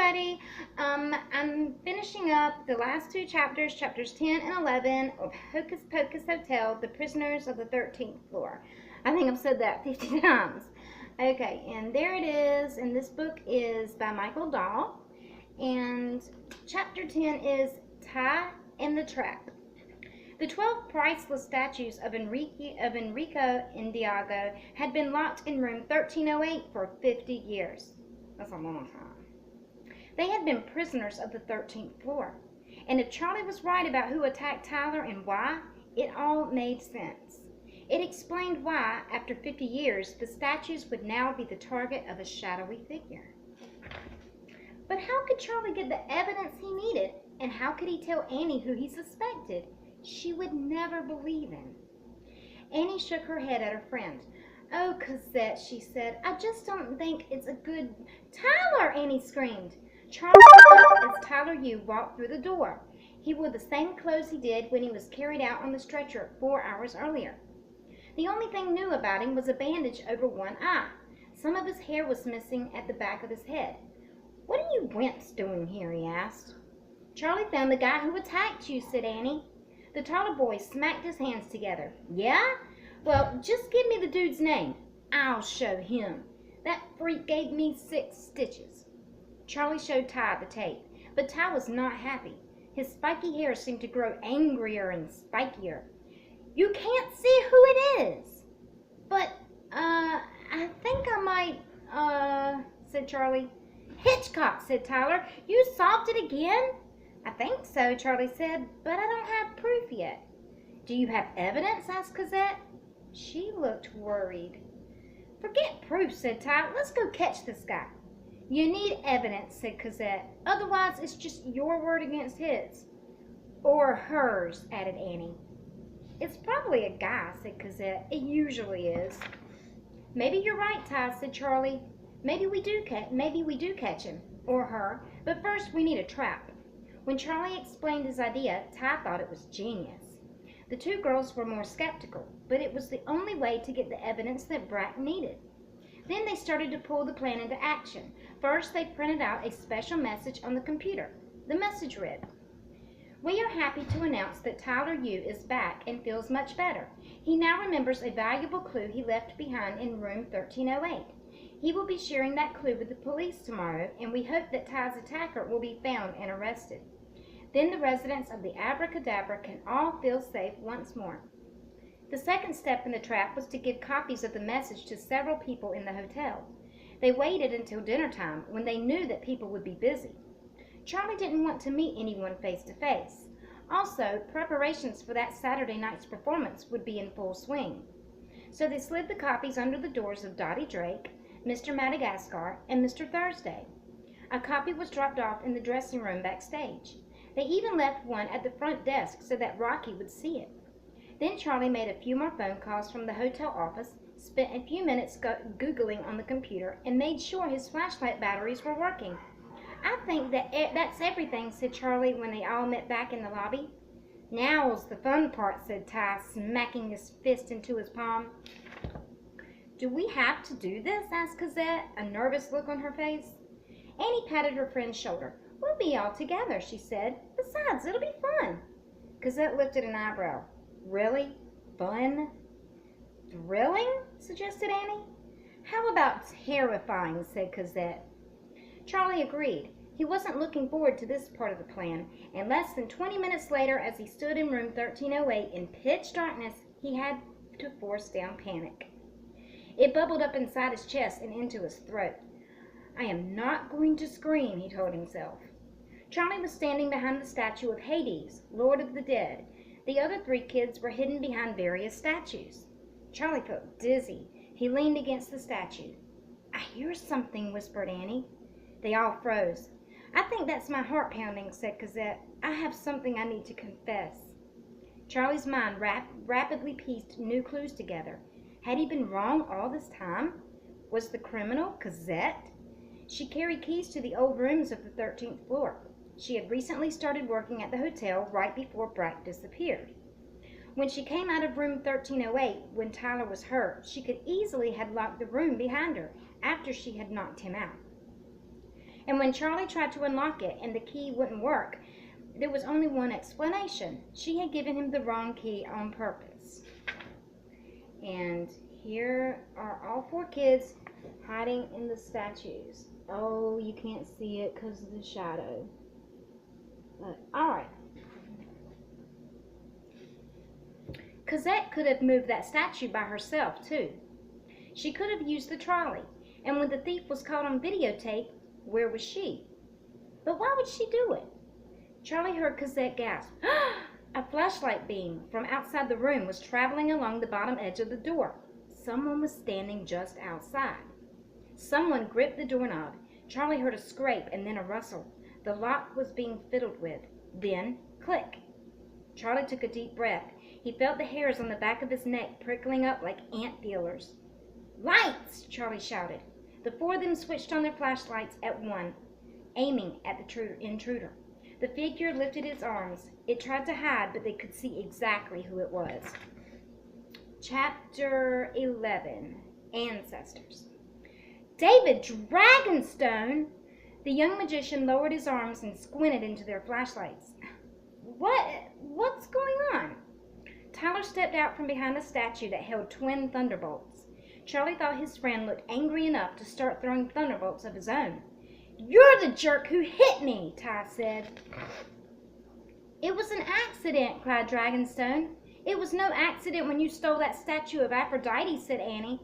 everybody. I'm finishing up the last two chapters, chapters 10 and 11 of Hocus Pocus Hotel, The Prisoners of the 13th Floor. I think I've said that 50 times. Okay, and there it is, and this book is by Michael Dahl, and chapter 10 is Ty and the Trap. The 12 priceless statues of Enrico Indiago had been locked in room 1308 for 50 years. That's a long time. They had been prisoners of the 13th floor. And if Charlie was right about who attacked Tyler and why, it all made sense. It explained why, after 50 years, the statues would now be the target of a shadowy figure. But how could Charlie get the evidence he needed? And how could he tell Annie who he suspected? She would never believe him. Annie shook her head at her friend. "Oh, Cosette," she said, "I just don't think it's a good—" "Tyler!" Annie screamed. Charlie looked up as Tyler Yu walked through the door. He wore the same clothes he did when he was carried out on the stretcher 4 hours earlier. The only thing new about him was a bandage over one eye. Some of his hair was missing at the back of his head. "What are you wimps doing here?" he asked. "Charlie found the guy who attacked you," said Annie. The taller boy smacked his hands together. "Yeah? Well, just give me the dude's name. I'll show him. That freak gave me 6 stitches. Charlie showed Ty the tape, but Ty was not happy. His spiky hair seemed to grow angrier and spikier. "You can't see who it is." "But, I think I might, said Charlie. "Hitchcock," said Tyler. "You solved it again?" "I think so," Charlie said, "but I don't have proof yet." "Do you have evidence?" asked Cosette. She looked worried. "Forget proof," said Ty. "Let's go catch this guy." "You need evidence," said Cosette. "Otherwise, it's just your word against his." "Or hers," added Annie. "It's probably a guy," said Cosette. "It usually is." "Maybe you're right, Ty," said Charlie. Maybe we do catch him, or her, but first we need a trap." When Charlie explained his idea, Ty thought it was genius. The two girls were more skeptical, but it was the only way to get the evidence that Brack needed. Then they started to pull the plan into action. First, they printed out a special message on the computer. The message read, "We are happy to announce that Tyler Yu is back and feels much better. He now remembers a valuable clue he left behind in room 1308. He will be sharing that clue with the police tomorrow, and we hope that Ty's attacker will be found and arrested. Then the residents of the Abracadabra can all feel safe once more." The second step in the trap was to give copies of the message to several people in the hotel. They waited until dinner time, when they knew that people would be busy. Charlie didn't want to meet anyone face to face. Also, preparations for that Saturday night's performance would be in full swing. So they slid the copies under the doors of Dottie Drake, Mr. Madagascar, and Mr. Thursday. A copy was dropped off in the dressing room backstage. They even left one at the front desk so that Rocky would see it. Then Charlie made a few more phone calls from the hotel office, spent a few minutes Googling on the computer, and made sure his flashlight batteries were working. "I think that's everything," said Charlie when they all met back in the lobby. "Now's the fun part," said Ty, smacking his fist into his palm. "Do we have to do this?" asked Cosette, a nervous look on her face. Annie patted her friend's shoulder. "We'll be all together," she said. "Besides, it'll be fun." Cosette lifted an eyebrow. "Really? Fun?" "Thrilling?" suggested Annie. "How about terrifying?" said Cosette. Charlie agreed. He wasn't looking forward to this part of the plan, and less than 20 minutes later, as he stood in room 1308 in pitch darkness, he had to force down panic. It bubbled up inside his chest and into his throat. "I am not going to scream," he told himself. Charlie was standing behind the statue of Hades, Lord of the Dead. The other 3 kids were hidden behind various statues. Charlie felt dizzy. He leaned against the statue. "I hear something," whispered Annie. They all froze. "I think that's my heart pounding," said Cosette. "I have something I need to confess." Charlie's mind rapidly pieced new clues together. Had he been wrong all this time? Was the criminal Cosette? She carried keys to the old rooms of the 13th floor. She had recently started working at the hotel right before Brack disappeared. When she came out of room 1308, when Tyler was hurt, she could easily have locked the room behind her after she had knocked him out. And when Charlie tried to unlock it and the key wouldn't work, there was only one explanation. She had given him the wrong key on purpose. And here are all 4 kids hiding in the statues. Oh, you can't see it because of the shadow. Alright. Cosette could have moved that statue by herself, too. She could have used the trolley. And when the thief was caught on videotape, where was she? But why would she do it? Charlie heard Cosette gasp. A flashlight beam from outside the room was traveling along the bottom edge of the door. Someone was standing just outside. Someone gripped the doorknob. Charlie heard a scrape and then a rustle. The lock was being fiddled with. Then, click. Charlie took a deep breath. He felt the hairs on the back of his neck prickling up like ant feelers. Lights! Charlie shouted. The 4 of them switched on their flashlights at once, aiming at the intruder. The figure lifted its arms. It tried to hide, but they could see exactly who it was. Chapter 11, Ancestors. David Dragonstone! The young magician lowered his arms and squinted into their flashlights. What's going on? Tyler stepped out from behind a statue that held twin thunderbolts. Charlie thought his friend looked angry enough to start throwing thunderbolts of his own. You're the jerk who hit me, Ty said. It was an accident, cried Dragonstone. It was no accident when you stole that statue of Aphrodite, said Annie.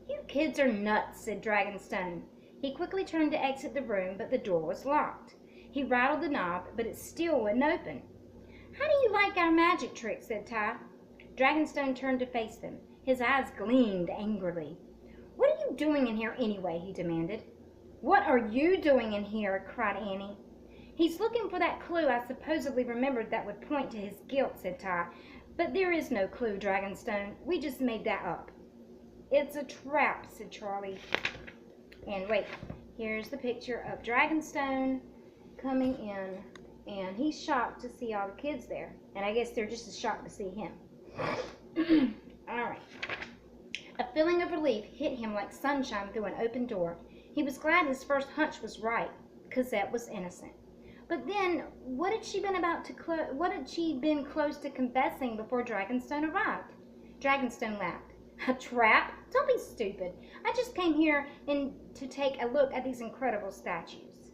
You kids are nuts, said Dragonstone. He quickly turned to exit the room, but the door was locked. He rattled the knob, but it still wouldn't open. How do you like our magic trick, said Ty. Dragonstone turned to face them. His eyes gleamed angrily. What are you doing in here anyway, he demanded. What are you doing in here, cried Annie. He's looking for that clue I supposedly remembered that would point to his guilt, said Ty. But there is no clue, Dragonstone. We just made that up. It's a trap, said Charlie. And wait, here's the picture of Dragonstone coming in. And he's shocked to see all the kids there. And I guess they're just as shocked to see him. All right. A feeling of relief hit him like sunshine through an open door. He was glad his first hunch was right. Cosette was innocent. But then, what had she been close to confessing before Dragonstone arrived? Dragonstone laughed. A trap? Don't be stupid. I just came here to take a look at these incredible statues.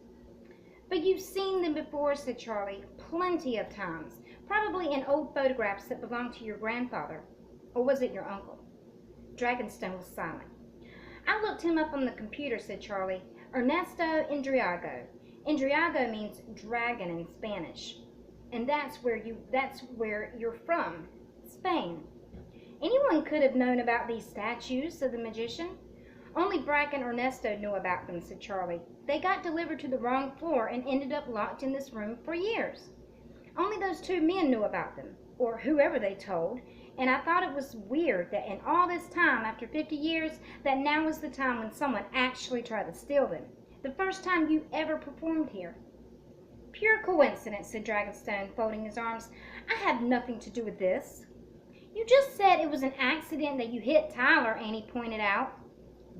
But you've seen them before, said Charlie, plenty of times. Probably in old photographs that belonged to your grandfather. Or was it your uncle? Dragonstone was silent. I looked him up on the computer, said Charlie. Ernesto Indriago. Indriago means dragon in Spanish. And that's where you're from, Spain. Anyone could have known about these statues, said the magician. Only Brack and Ernesto knew about them, said Charlie. They got delivered to the wrong floor and ended up locked in this room for years. Only those 2 men knew about them, or whoever they told, and I thought it was weird that in all this time, after 50 years, that now was the time when someone actually tried to steal them. The first time you ever performed here. Pure coincidence, said Dragonstone, folding his arms. I have nothing to do with this. You just said it was an accident that you hit Tyler, Annie pointed out.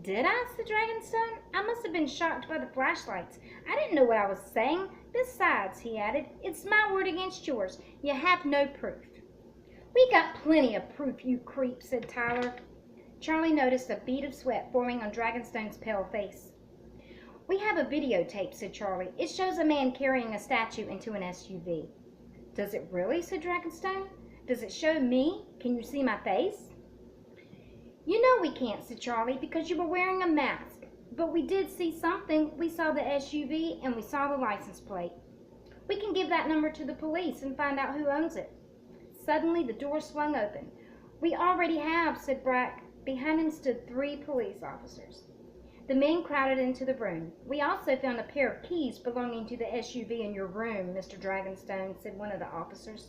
Did I, said Dragonstone? I must have been shocked by the flashlights. I didn't know what I was saying. Besides, he added, it's my word against yours. You have no proof. We got plenty of proof, you creep, said Tyler. Charlie noticed a bead of sweat forming on Dragonstone's pale face. We have a videotape, said Charlie. It shows a man carrying a statue into an SUV. Does it really, said Dragonstone? Does it show me? Can you see my face? You know we can't, said Charlie, because you were wearing a mask. But we did see something. We saw the SUV and we saw the license plate. We can give that number to the police and find out who owns it. Suddenly the door swung open. We already have, said Brack. Behind him stood 3 police officers. The men crowded into the room. We also found a pair of keys belonging to the SUV in your room, Mr. Dragonstone, said one of the officers.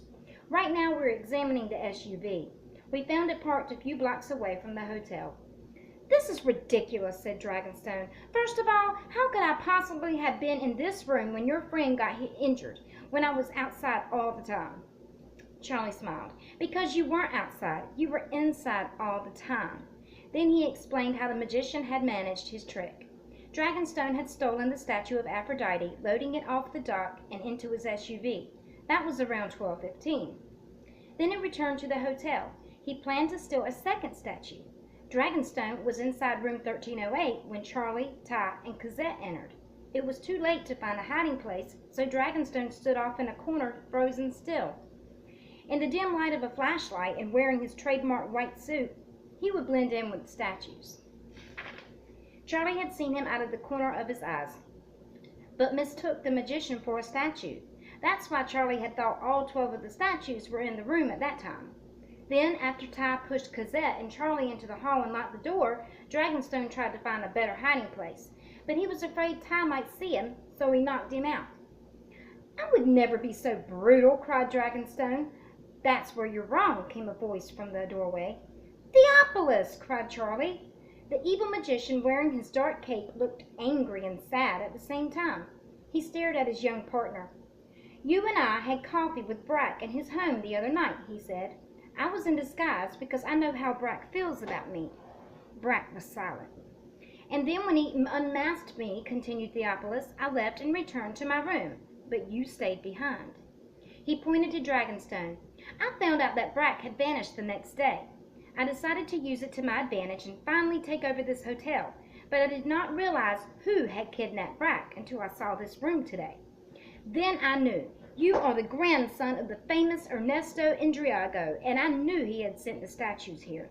Right now we're examining the SUV. We found it parked a few blocks away from the hotel. This is ridiculous, said Dragonstone. First of all, how could I possibly have been in this room when your friend got injured, when I was outside all the time? Charlie smiled. Because you weren't outside. You were inside all the time. Then he explained how the magician had managed his trick. Dragonstone had stolen the statue of Aphrodite, loading it off the dock and into his SUV. That was around 12:15. Then he returned to the hotel. He planned to steal a second statue. Dragonstone was inside room 1308 when Charlie, Ty, and Cosette entered. It was too late to find a hiding place, so Dragonstone stood off in a corner, frozen still. In the dim light of a flashlight and wearing his trademark white suit, he would blend in with the statues. Charlie had seen him out of the corner of his eyes, but mistook the magician for a statue. That's why Charlie had thought all 12 of the statues were in the room at that time. Then, after Ty pushed Cosette and Charlie into the hall and locked the door, Dragonstone tried to find a better hiding place. But he was afraid Ty might see him, so he knocked him out. "I would never be so brutal," cried Dragonstone. "That's where you're wrong," came a voice from the doorway. "Theophilus!" cried Charlie. The evil magician, wearing his dark cape, looked angry and sad at the same time. He stared at his young partner. "You and I had coffee with Brack in his home the other night," he said. "I was in disguise because I know how Brack feels about me." Brack was silent. "And then when he unmasked me," continued Theophilus, "I left and returned to my room, but you stayed behind." He pointed to Dragonstone. "I found out that Brack had vanished the next day. I decided to use it to my advantage and finally take over this hotel, but I did not realize who had kidnapped Brack until I saw this room today. Then I knew. You are the grandson of the famous Ernesto Indriago, and I knew he had sent the statues here.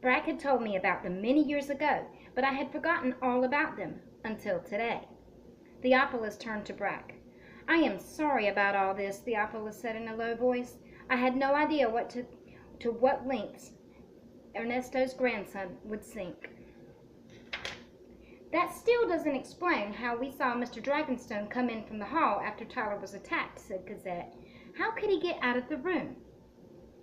Brack had told me about them many years ago, but I had forgotten all about them until today." Theophilus turned to Brack. "I am sorry about all this," Theophilus said in a low voice. "I had no idea to what lengths Ernesto's grandson would sink." "That still doesn't explain how we saw Mr. Dragonstone come in from the hall after Tyler was attacked," said Cosette. "How could he get out of the room?"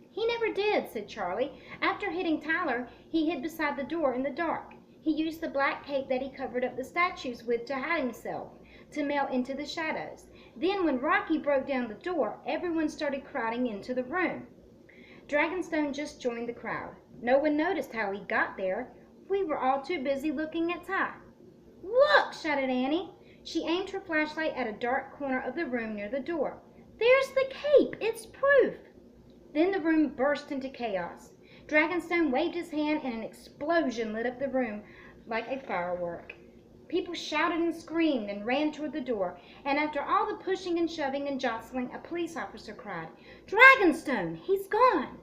"He never did," said Charlie. "After hitting Tyler, he hid beside the door in the dark. He used the black cape that he covered up the statues with to hide himself, to melt into the shadows. Then when Rocky broke down the door, everyone started crowding into the room. Dragonstone just joined the crowd. No one noticed how he got there. We were all too busy looking at Ty." "Look!" shouted Annie. She aimed her flashlight at a dark corner of the room near the door. "There's the cape! It's proof!" Then the room burst into chaos. Dragonstone waved his hand and an explosion lit up the room like a firework. People shouted and screamed and ran toward the door, and after all the pushing and shoving and jostling, a police officer cried, "Dragonstone! He's gone!"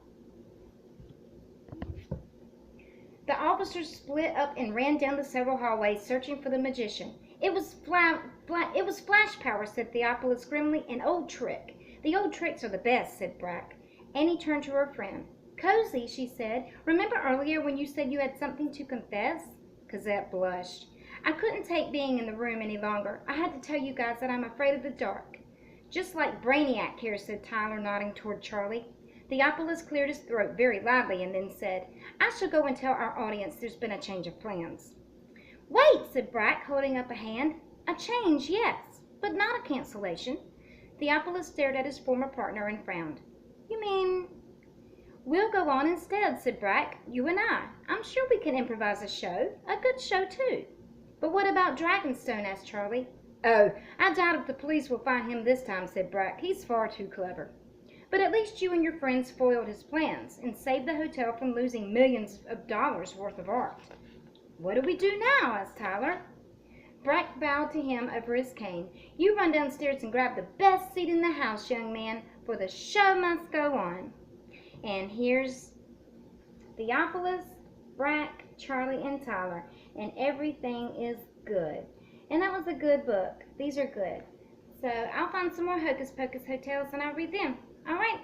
The officers split up and ran down the several hallways searching for the magician. It was flash power," said Theophilus grimly, "an old trick." "The old tricks are the best," said Brack. Annie turned to her friend. "Cozy," she said, "remember earlier when you said you had something to confess?" Cosette blushed. "I couldn't take being in the room any longer. I had to tell you guys that I'm afraid of the dark." "Just like Brainiac here," said Tyler, nodding toward Charlie. Theophilus cleared his throat very loudly and then said, "I shall go and tell our audience there's been a change of plans." "Wait," said Brack, holding up a hand. "A change, yes, but not a cancellation." Theophilus stared at his former partner and frowned. "You mean—" "We'll go on instead," said Brack. "You and I. I'm sure we can improvise a show. A good show, too." "But what about Dragonstone?" asked Charlie. "Oh, I doubt if the police will find him this time," said Brack. "He's far too clever." "But at least you and your friends foiled his plans and saved the hotel from losing millions of dollars worth of art." "What do we do now?" asked Tyler. Brack bowed to him over his cane. "You run downstairs and grab the best seat in the house, young man, for the show must go on." And here's Theophilus, Brack, Charlie, and Tyler, and everything is good. And that was a good book. These are good. So I'll find some more Hocus Pocus hotels and I'll read them. All right.